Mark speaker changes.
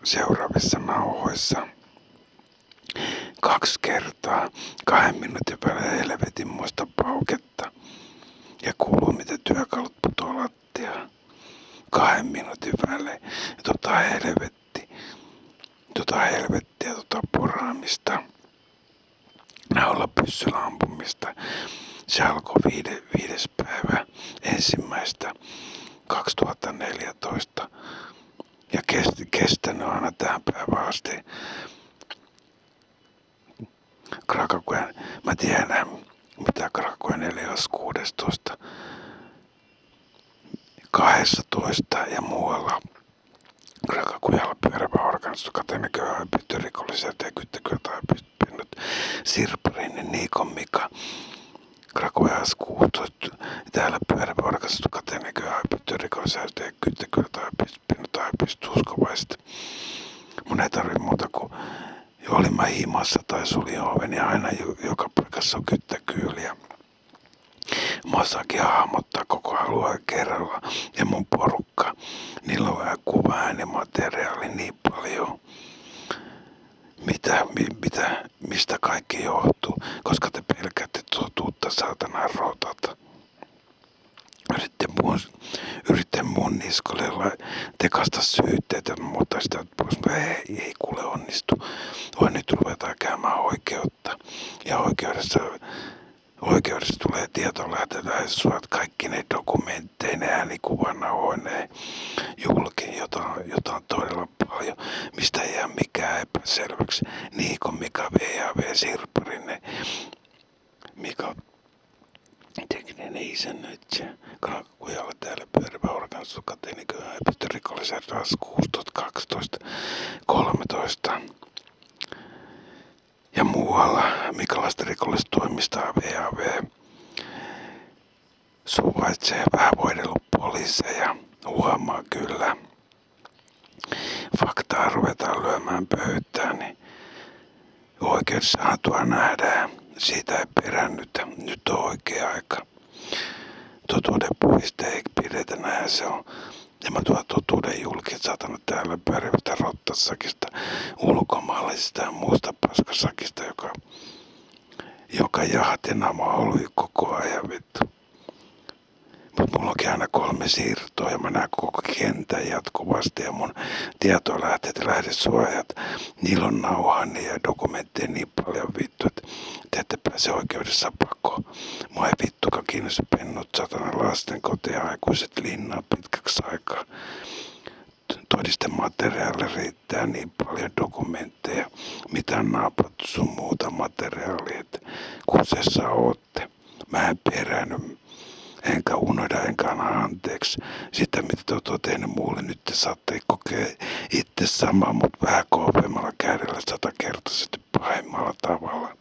Speaker 1: seuraavissa nauhoissa 2 kertaa 2 minuutin välein helvetin muista pauketta ja kuuluu miten työkalut putoo lattiaan 2 minuutin välein. Ja helvettiä, poraamista, naula pyssyllä ampumista. Se alkoi 5. päivä 1.2014 ja kestänyt aina tähän päivään asti. Mä tiedän mitä Krakowen 4.16. 12 ja muualla Krakowella pyörävä organisaatio köyhäypytty rikolliselta ja kyttäkyltä pinnut Sirparinen Niikon Mika. Krakowen 16 täällä pyörävä organisaatio köyhäypytty rikolliselta ja kyttäkyltä pinnut uskovaista. Mun ei tarvi muuta kuin olin mä himassa tai sulin oven ja aina joka paikassa on kyttäkyyliä. Mä osaakin hahmottaa koko alueen kerralla ja mun porukka. Niillä on vähän kuva-äänemateriaali niin paljon. Mistä kaikki johtuu, koska te pelkäätte totuutta saatanan rotat. Yritte mun niskolle tekasta syytteitä, mutta sitä pois. Ei kuule onnistu. Voi nyt ruvetaan käymään oikeutta. Ja oikeudessa tulee tieto lähteä suot kaikki ne dokumentteine, äänikuvanahoineen julki, jota on todella paljon, mistä ei jää mikään epäselväksi. Niikon Mika V.A.V. Sirparinen, Mika tekninen isännöitsijä, Krakowella täällä pyörivä organisaatio, rikollisen RAS 16, 12, 13 ja muualla minkälaista rikollistoimistaa V.A.V. suvaitsee vähän voidellut poliiseja, huomaa kyllä. Faktaa ruvetaan lyömään pöytään, niin oikeudessahan tuo nähdään. Siitä ei perännytä. Nyt on oikea aika. Totuuden puhista ei pidetä, näin se on. Ja mä tuon totuuden julki, satana täällä pärjävästä rottasakista, ulkomaalaisista ja muusta paskasakista, joka jahatinama on ollut koko ajan vittu. Mut mulla onkin aina 3 siirtoa ja mä näen koko kentän jatkuvasti ja mun tietolähteet ja lähdesuojat, niillä on nauhani ja dokumentteja niin paljon vittu, että te ette pääse oikeudessa pakoon. Mua ei vittukaan kiinnosta pennut satana lasten koti ja aikuiset linnaan pitkäksi aikaa. Todistemateriaalia riittää niin paljon dokumentteja, mitä naapattu sun muuta materiaalia, että kusessa ootte. Mä en perännyt. Enkä unohda, enkä anna anteeksi sitä, mitä te olette tehneet muulle. Nyt te saatte kokea itse samaa, mutta vähän kovemmalla kädellä 100-kertaisesti pahimmalla tavalla.